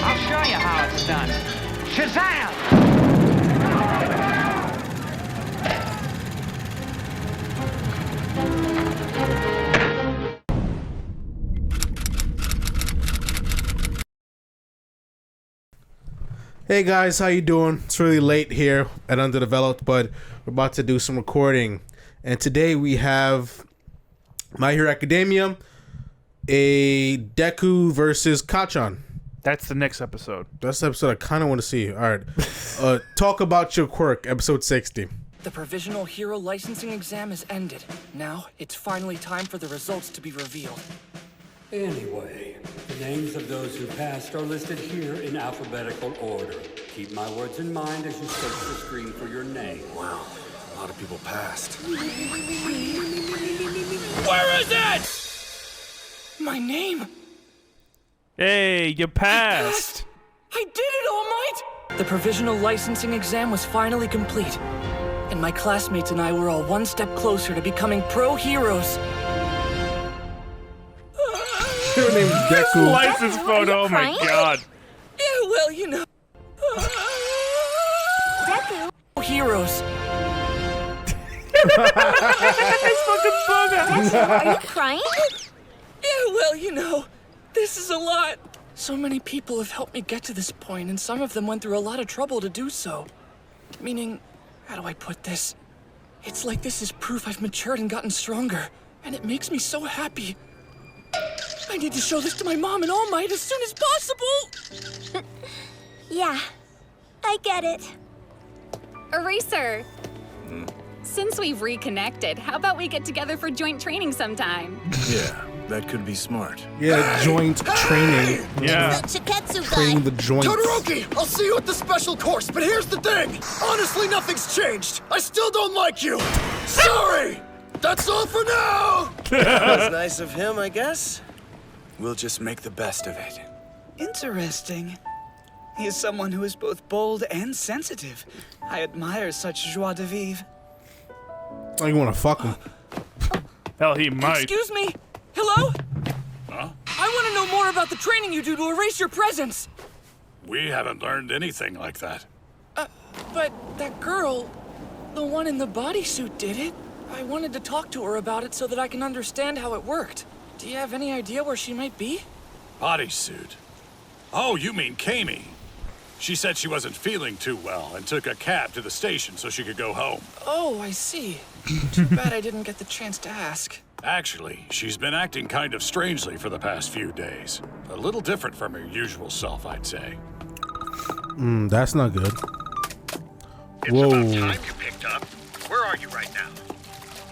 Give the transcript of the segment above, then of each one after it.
I'll show you how it's done. Shazam! Hey guys, how you doing? It's really late here at Underdeveloped, but we're about to do some recording. And today we have My Hero Academia, a Deku versus Kachan. That's the next episode. That's the episode I kind of want to see. All right. Talk About Your Quirk, episode 60. The provisional hero licensing exam has ended. Now, it's finally time for the results to be revealed. Anyway, the names of those who passed are listed here in alphabetical order. Keep my words in mind as you search the screen for your name. Wow, a lot of people passed. Where is it? My name. Hey, you passed. I did it, All Might! The provisional licensing exam was finally complete. And my classmates and I were all one step closer to becoming pro heroes. Your name is Deku. License photo, oh my god. Yeah, well, you know. Deku. Heroes. It's fucking bugger. Are you crying? Yeah, well, you know. This is a lot. So many people have helped me get to this point, and some of them went through a lot of trouble to do so. Meaning, how do I put this? It's like this is proof I've matured and gotten stronger, and it makes me so happy. I need to show this to my mom and All Might as soon as possible! Yeah, I get it. Eraser! Since we've reconnected, how about we get together for joint training sometime? Yeah, that could be smart. Yeah, joint training. Yeah. It's that Shiketsu guy. Training the joints. Todoroki, I'll see you at the special course, but here's the thing. Honestly, nothing's changed. I still don't like you. Sorry! That's all for now! That's nice of him, I guess. We'll just make the best of it. Interesting. He is someone who is both bold and sensitive. I admire such joie de vivre. Oh, you want to fuck him? Hell, he might. Excuse me? Hello? Huh? I want to know more about the training you do to erase your presence. We haven't learned anything like that. But that girl, the one in the bodysuit did it. I wanted to talk to her about it so that I can understand how it worked. Do you have any idea where she might be? Bodysuit. Oh, you mean Kami. She said she wasn't feeling too well and took a cab to the station so she could go home. Oh, I see. Too bad I didn't get the chance to ask. Actually, she's been acting kind of strangely for the past few days. A little different from her usual self, I'd say. That's not good. It's Whoa. about time you picked up. Where are you right now?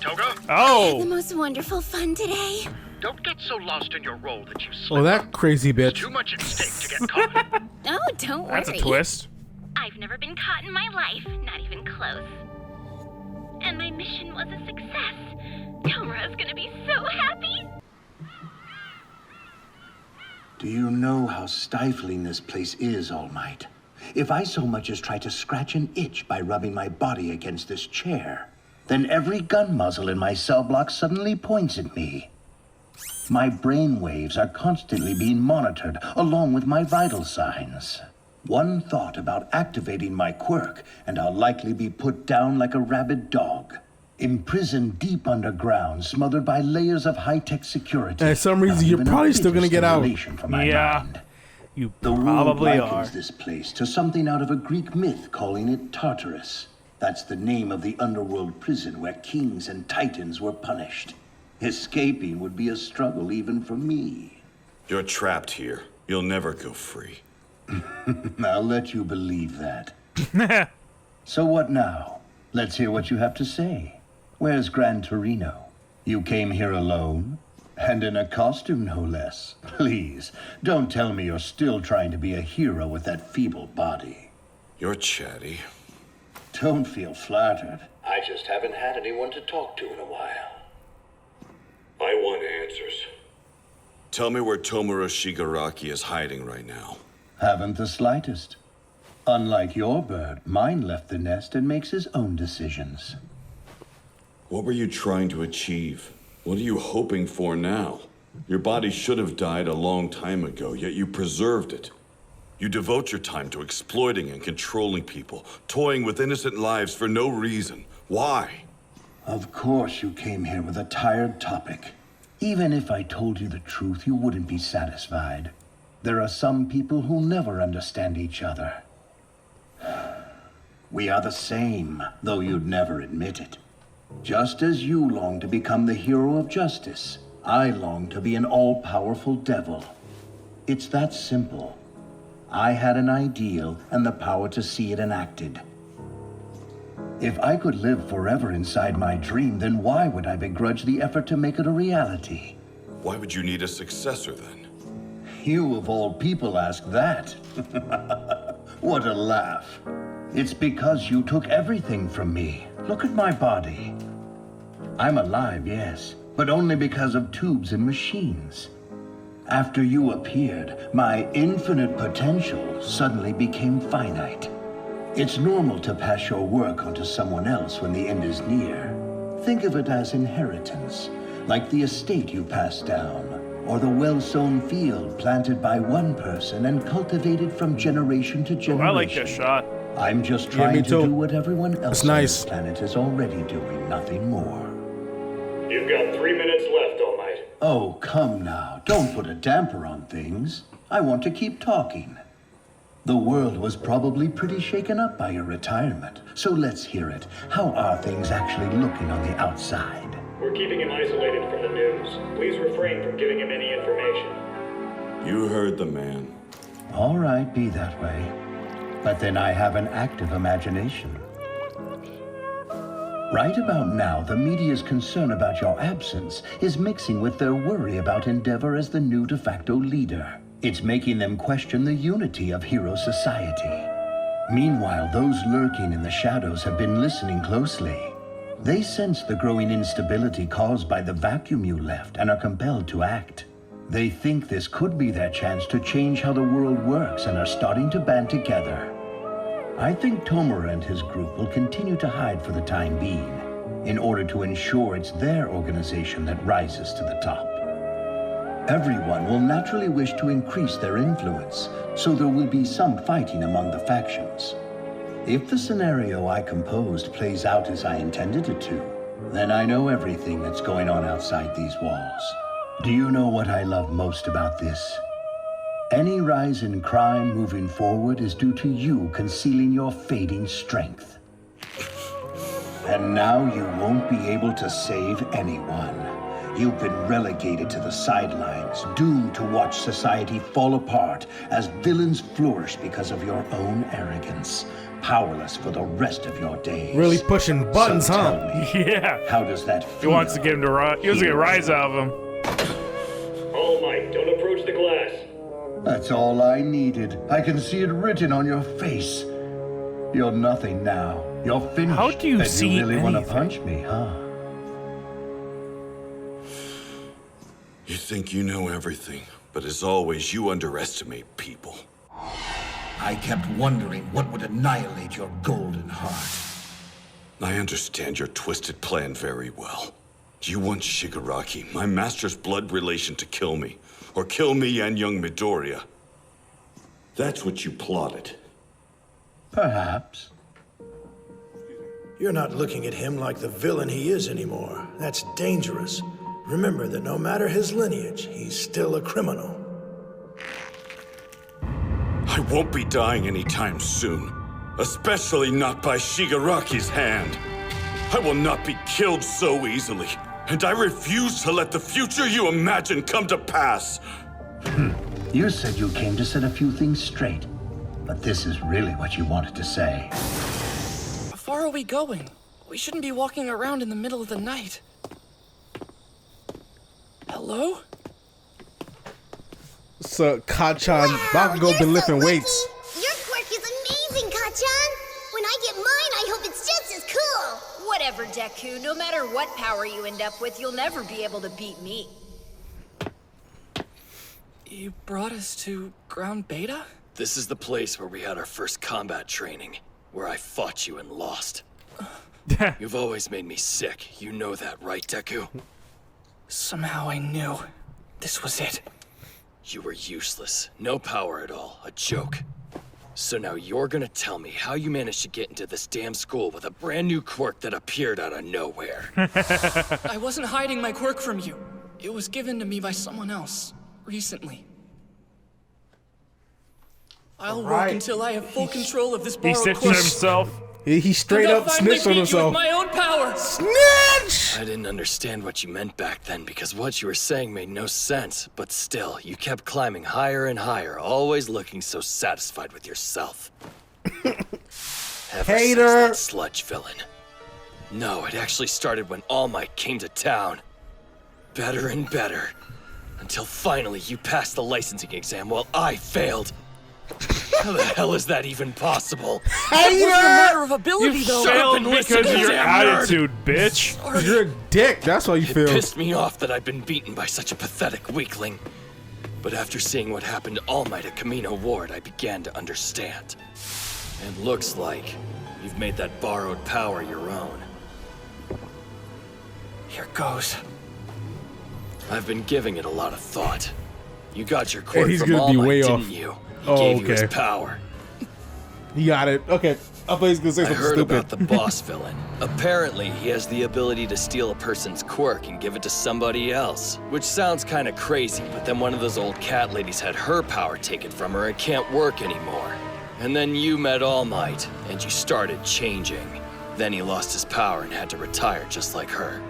Toga? The Oh! most wonderful fun today. Don't get so lost in your role that you slip Oh, that crazy There's bitch. too much at stake to get caught. Oh, don't worry. That's a twist. I've never been caught in my life, not even close. And my mission was a success. Tomura's gonna be so happy. Do you know how stifling this place is, All Might? If I so much as try to scratch an itch by rubbing my body against this chair, then every gun muzzle in my cell block suddenly points at me. My brain waves are constantly being monitored, along with my vital signs. One thought about activating my quirk, and I'll likely be put down like a rabid dog. Imprisoned deep underground, smothered by layers of high-tech security. And for some reason, you're probably still gonna get out. Yeah, you The world probably likens are. this place to something out of a Greek myth, calling it Tartarus. That's the name of the underworld prison where kings and titans were punished. Escaping would be a struggle even for me. You're trapped here. You'll never go free. I'll let you believe that. So what now? Let's hear what you have to say. Where's Gran Torino? You came here alone? And in a costume, no less. Please, don't tell me you're still trying to be a hero with that feeble body. You're chatty. Don't feel flattered. I just haven't had anyone to talk to in a while. I want answers. Tell me where Tomura Shigaraki is hiding right now. Haven't the slightest. Unlike your bird, mine left the nest and makes his own decisions. What were you trying to achieve? What are you hoping for now? Your body should have died a long time ago, yet you preserved it. You devote your time to exploiting and controlling people, toying with innocent lives for no reason. Why? Of course you came here with a tired topic. Even if I told you the truth, you wouldn't be satisfied. There are some people who never understand each other. We are the same, though you'd never admit it. Just as you long to become the hero of justice, I long to be an all-powerful devil. It's that simple. I had an ideal and the power to see it enacted. If I could live forever inside my dream, then why would I begrudge the effort to make it a reality? Why would you need a successor then? You of all people ask that. What a laugh. It's because you took everything from me. Look at my body. I'm alive, yes, but only because of tubes and machines. After you appeared, my infinite potential suddenly became finite. It's normal to pass your work onto someone else when the end is near. Think of it as inheritance, like the estate you pass down, or the well-sown field planted by one person and cultivated from generation to generation. I like this shot. I'm just trying to do what everyone else on this planet is already doing, nothing more. You've got 3 minutes left, All Might. Oh, come now. Don't put a damper on things. I want to keep talking. The world was probably pretty shaken up by your retirement, so let's hear it. How are things actually looking on the outside? We're keeping him isolated from the news. Please refrain from giving him any information. You heard the man. All right, be that way. But then I have an active imagination. Right about now, the media's concern about your absence is mixing with their worry about Endeavor as the new de facto leader. It's making them question the unity of hero society. Meanwhile, those lurking in the shadows have been listening closely. They sense the growing instability caused by the vacuum you left and are compelled to act. They think this could be their chance to change how the world works and are starting to band together. I think Tomura and his group will continue to hide for the time being, in order to ensure it's their organization that rises to the top. Everyone will naturally wish to increase their influence, so there will be some fighting among the factions. If the scenario I composed plays out as I intended it to, then I know everything that's going on outside these walls. Do you know what I love most about this? Any rise in crime moving forward is due to you concealing your fading strength. And now you won't be able to save anyone. You've been relegated to the sidelines, doomed to watch society fall apart as villains flourish because of your own arrogance, powerless for the rest of your days. Really pushing buttons, so huh? tell me, Yeah. how does that feel? He wants to get him to rise. He wants to get a rise out of him. All Might, don't approach the glass. That's all I needed. I can see it written on your face. You're nothing now. You're finished. How do you Bet see you really want to anything? punch me, huh? You think you know everything, but as always, you underestimate people. I kept wondering what would annihilate your golden heart. I understand your twisted plan very well. You want Shigaraki, my master's blood relation, to kill me. Or kill me and young Midoriya. That's what you plotted. Perhaps. You're not looking at him like the villain he is anymore. That's dangerous. Remember that no matter his lineage, he's still a criminal. I won't be dying anytime soon. Especially not by Shigaraki's hand. I will not be killed so easily. And I refuse to let the future you imagine come to pass. You said you came to set a few things straight. But this is really what you wanted to say. How far are we going? We shouldn't be walking around in the middle of the night. Hello? So, Kachan, Bakugo been lifting weights. Your quirk is amazing, Kachan! When I get mine, I hope it's just as cool! Whatever, Deku. No matter what power you end up with, you'll never be able to beat me. You brought us to Ground Beta? This is the place where we had our first combat training, where I fought you and lost. You've always made me sick. You know that, right, Deku? Somehow I knew this was it. You were useless. No power at all. A joke. So now you're gonna tell me how you managed to get into this damn school with a brand new quirk that appeared out of nowhere. I wasn't hiding my quirk from you. It was given to me by someone else recently. I'll work until I have full control of this borrowed He snitched quirk. on himself. He straight And I'll up finally snitched on beat you himself. with my own power. Snitch! I didn't understand what you meant back then because what you were saying made no sense, but still, you kept climbing higher and higher, always looking so satisfied with yourself. Ever since that sludge villain. No, it actually started when All Might came to town. Better and better. Until finally you passed the licensing exam while I failed. How the hell is that even possible? It wasn't a matter of ability, though. Shut up Failed and listen, because of your damn nerd. attitude, bitch. You're a dick. That's why you It failed. pissed me off that I'd been beaten by such a pathetic weakling. But after seeing what happened to All Might at Camino Ward, I began to understand. And looks like you've made that borrowed power your own. Here goes. I've been giving it a lot of thought. You got your quirk he's from gonna All be Might, way didn't off. you? He Oh, gave you his okay. power. You got it. Okay. I thought he was gonna say I something heard stupid. about the boss villain. Apparently, he has the ability to steal a person's quirk and give it to somebody else. Which sounds kind of crazy, but then one of those old cat ladies had her power taken from her and can't work anymore. And then you met All Might, and you started changing. Then he lost his power and had to retire just like her.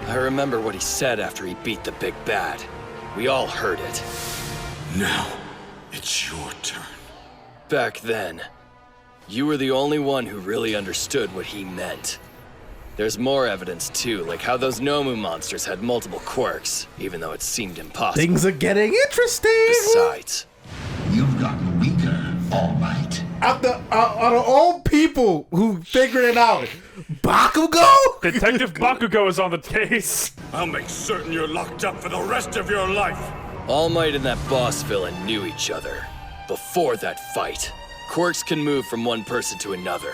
I remember what he said after he beat the big bad. We all heard it. Now, it's your turn. Back then, you were the only one who really understood what he meant. There's more evidence too, like how those Nomu monsters had multiple quirks, even though it seemed impossible. Things are getting interesting. Besides, you've gotten weaker, All Might. Out of all people who figured it out, Bakugo? Detective Bakugo is on the case. I'll make certain you're locked up for the rest of your life. All Might and that boss villain knew each other. Before that fight, quirks can move from one person to another.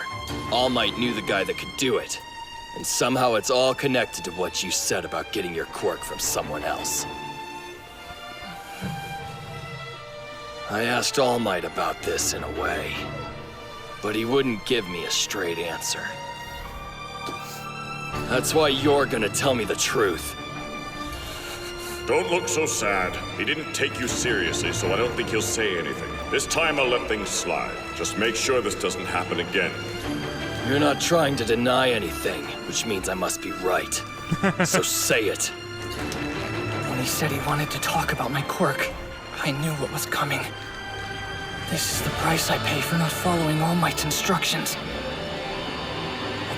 All Might knew the guy that could do it. And somehow it's all connected to what you said about getting your quirk from someone else. I asked All Might about this in a way, but he wouldn't give me a straight answer. That's why you're gonna tell me the truth. Don't look so sad. He didn't take you seriously, so I don't think he'll say anything. This time I'll let things slide. Just make sure this doesn't happen again. You're not trying to deny anything, which means I must be right. So say it. When he said he wanted to talk about my quirk, I knew what was coming. This is the price I pay for not following All Might's instructions.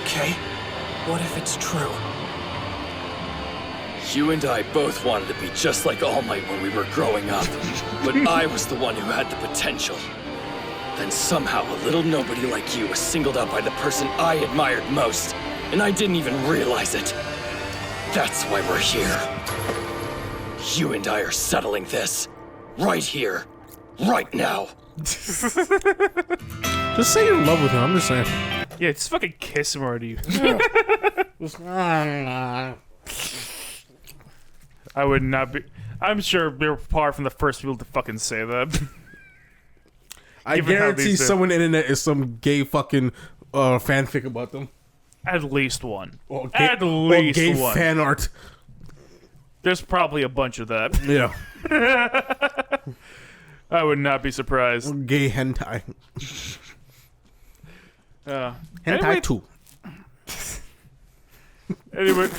Okay, what if it's true? You and I both wanted to be just like All Might when we were growing up, but I was the one who had the potential. Then somehow a little nobody like you was singled out by the person I admired most, and I didn't even realize it. That's why we're here. You and I are settling this. Right here. Right now. Just say you're in love with him. I'm just saying. Yeah, just fucking kiss him already. I would not be. I'm sure you're far from the first people to fucking say that. I guarantee someone on the internet is some gay fucking fanfic about them. At least one. Or gay, At least or gay one. fan art. There's probably a bunch of that. Yeah. I would not be surprised. Gay hentai. Hentai Anyway, 2. Anyway.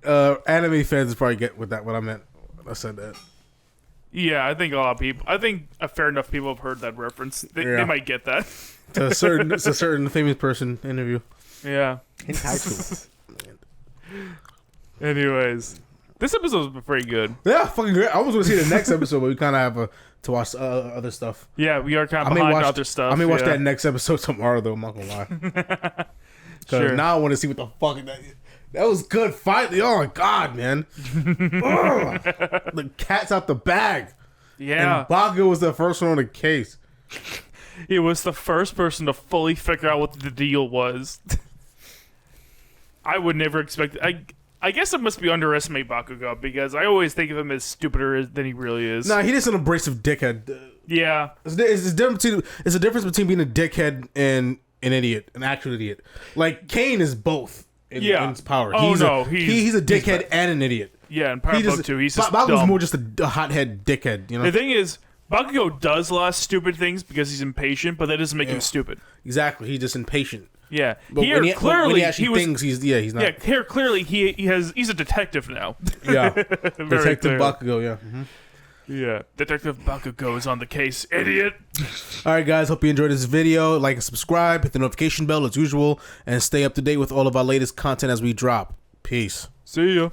Anime fans probably get what I meant when I said that. Yeah, I think a lot of people. I think a fair enough people have heard that reference. They might get that. It's a certain famous person interview. Yeah. Hentai 2. Anyways, this episode was pretty good. Yeah, fucking great. I was going to see the next episode, but we kind of have to watch other stuff. Yeah, we are kind of behind other stuff. I may watch that next episode tomorrow, though. I'm not going to lie. Because now I want to see what the fuck that was good. Finally, oh my god, man! The cat's out the bag. Yeah, and Bakugo was the first one on the case. He was the first person to fully figure out what the deal was. I would never expect. I guess I must be underestimating Bakugo because I always think of him as stupider than he really is. Nah, he is an abrasive dickhead. Yeah, it's a difference between being a dickhead and an idiot, an actual idiot. Like Kane is both in his power. Oh, he's a dickhead and an idiot. Yeah, and Power Book too. He's just Bakugo's dumb. more just a hothead dickhead. You know. The thing is, Bakugo does a lot of stupid things because he's impatient, but that doesn't make him stupid. Exactly, he's just impatient. Yeah, but here when he clearly actually thinks he's not. Yeah, here clearly he's a detective now. Yeah, Detective Bakugo. Yeah. Mm-hmm. Yeah, Detective Bakugo is on the case, idiot. All right, guys, hope you enjoyed this video. Like and subscribe, hit the notification bell as usual, and stay up to date with all of our latest content as we drop. Peace. See ya.